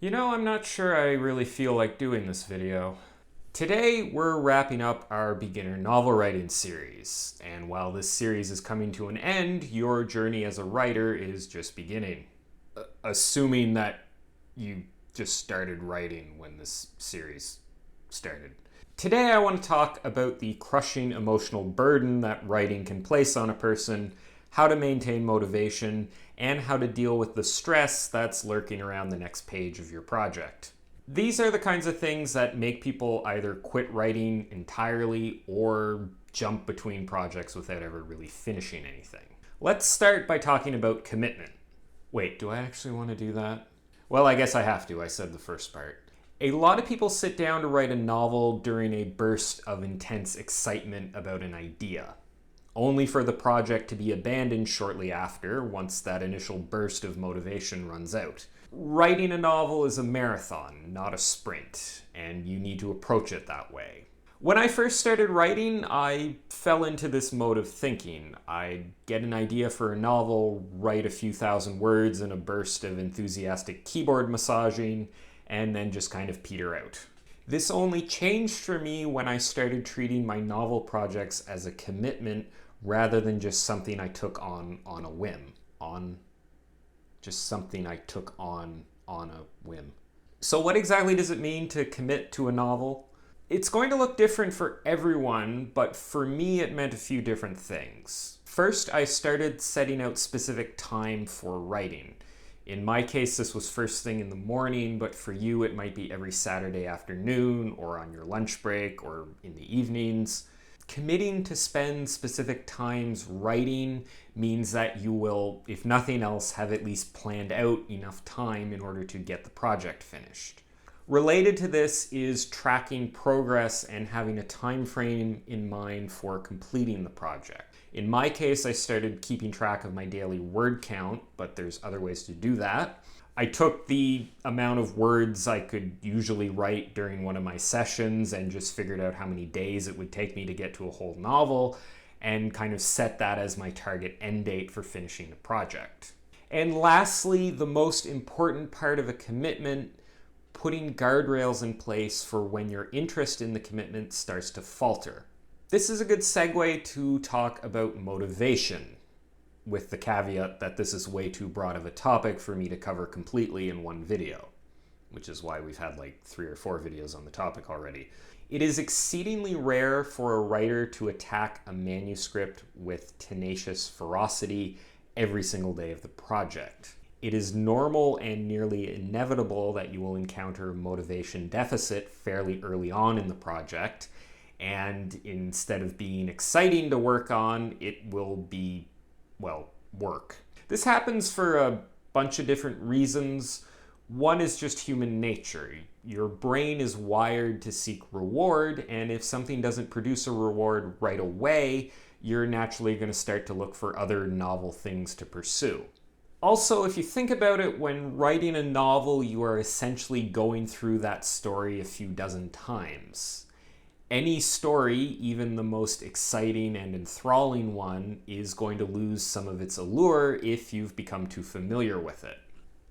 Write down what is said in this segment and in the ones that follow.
I'm not sure I really feel like doing this video. Today, we're wrapping up our beginner novel writing series, and while this series is coming to an end, your journey as a writer is just beginning. Assuming that you just started writing when this series started. Today, I want to talk about the crushing emotional burden that writing can place on a person, how to maintain motivation, and how to deal with the stress that's lurking around the next page of your project. These are the kinds of things that make people either quit writing entirely or jump between projects without ever really finishing anything. Let's start by talking about commitment. Wait, do I actually want to do that? Well, I guess I have to. I said the first part. A lot of people sit down to write a novel during a burst of intense excitement about an idea, only for the project to be abandoned shortly after, once that initial burst of motivation runs out. Writing a novel is a marathon, not a sprint, and you need to approach it that way. When I first started writing, I fell into this mode of thinking. I'd get an idea for a novel, write a few thousand words in a burst of enthusiastic keyboard massaging, and then just kind of peter out. This only changed for me when I started treating my novel projects as a commitment rather than just something I took on a whim. Just something I took on a whim. So what exactly does it mean to commit to a novel? It's going to look different for everyone, but for me it meant a few different things. First, I started setting out specific time for writing. In my case, this was first thing in the morning, but for you it might be every Saturday afternoon or on your lunch break or in the evenings. Committing to spend specific times writing means that you will, if nothing else, have at least planned out enough time in order to get the project finished. Related to this is tracking progress and having a time frame in mind for completing the project. In my case, I started keeping track of my daily word count, but there's other ways to do that. I took the amount of words I could usually write during one of my sessions and just figured out how many days it would take me to get to a whole novel and kind of set that as my target end date for finishing the project. And lastly, the most important part of a commitment, putting guardrails in place for when your interest in the commitment starts to falter. This is a good segue to talk about motivation, with the caveat that this is way too broad of a topic for me to cover completely in one video, which is why we've had like 3 or 4 videos on the topic already. It is exceedingly rare for a writer to attack a manuscript with tenacious ferocity every single day of the project. It is normal and nearly inevitable that you will encounter motivation deficit fairly early on in the project, and instead of being exciting to work on, it will be work. This happens for a bunch of different reasons. One is just human nature. Your brain is wired to seek reward, and if something doesn't produce a reward right away, you're naturally going to start to look for other novel things to pursue. Also, if you think about it, when writing a novel, you are essentially going through that story a few dozen times. Any story, even the most exciting and enthralling one, is going to lose some of its allure if you've become too familiar with it.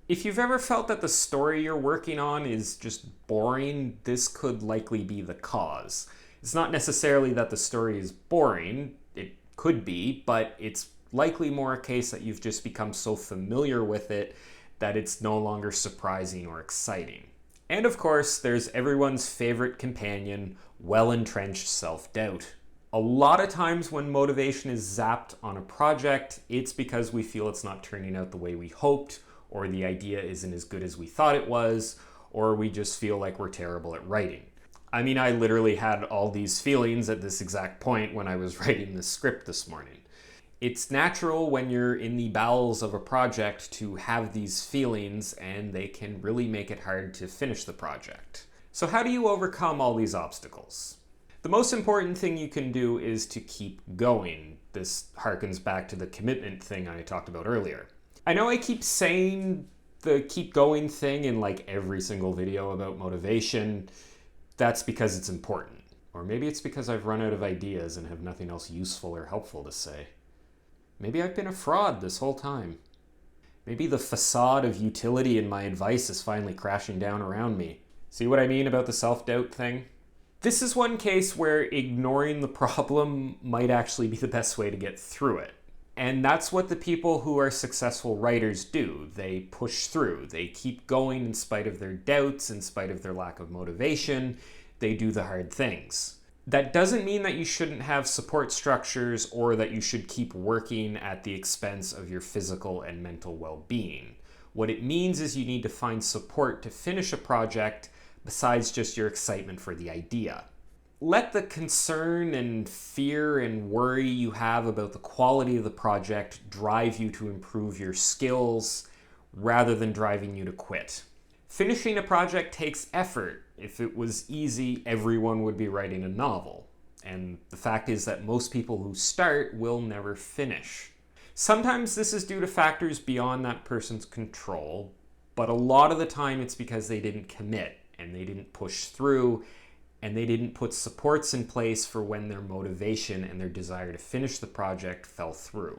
If you've ever felt that the story you're working on is just boring, this could likely be the cause. It's not necessarily that the story is boring, it could be, but it's likely more a case that you've just become so familiar with it that it's no longer surprising or exciting. And of course, there's everyone's favorite companion, well-entrenched self-doubt. A lot of times when motivation is zapped on a project, it's because we feel it's not turning out the way we hoped, or the idea isn't as good as we thought it was, or we just feel like we're terrible at writing. I mean, I literally had all these feelings at this exact point when I was writing this script this morning. It's natural when you're in the bowels of a project to have these feelings, and they can really make it hard to finish the project. So how do you overcome all these obstacles? The most important thing you can do is to keep going. This harkens back to the commitment thing I talked about earlier. I know I keep saying the keep going thing in like every single video about motivation. That's because it's important. Or maybe it's because I've run out of ideas and have nothing else useful or helpful to say. Maybe I've been a fraud this whole time. Maybe the facade of utility in my advice is finally crashing down around me. See what I mean about the self-doubt thing? This is one case where ignoring the problem might actually be the best way to get through it. And that's what the people who are successful writers do. They push through. They keep going in spite of their doubts, in spite of their lack of motivation. They do the hard things. That doesn't mean that you shouldn't have support structures or that you should keep working at the expense of your physical and mental well-being. What it means is you need to find support to finish a project besides just your excitement for the idea. Let the concern and fear and worry you have about the quality of the project drive you to improve your skills rather than driving you to quit. Finishing a project takes effort. If it was easy, everyone would be writing a novel. And the fact is that most people who start will never finish. Sometimes this is due to factors beyond that person's control, but a lot of the time it's because they didn't commit and they didn't push through and they didn't put supports in place for when their motivation and their desire to finish the project fell through.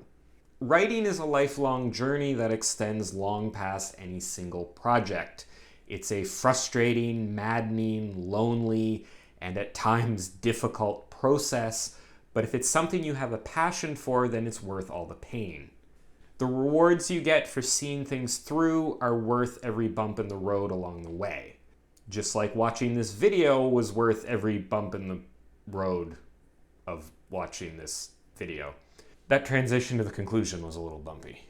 Writing is a lifelong journey that extends long past any single project. It's a frustrating, maddening, lonely, and at times difficult process, but if it's something you have a passion for, then it's worth all the pain. The rewards you get for seeing things through are worth every bump in the road along the way. Just like watching this video was worth every bump in the road of watching this video. That transition to the conclusion was a little bumpy.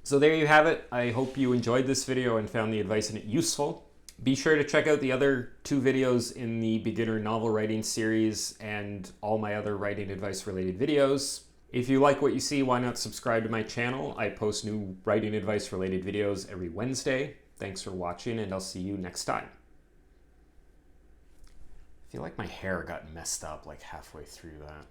So there you have it. I hope you enjoyed this video and found the advice in it useful. Be sure to check out the other 2 videos in the beginner novel writing series and all my other writing advice related videos. If you like what you see, why not subscribe to my channel? I post new writing advice related videos every Wednesday. Thanks for watching, and I'll see you next time. I feel like my hair got messed up like halfway through that.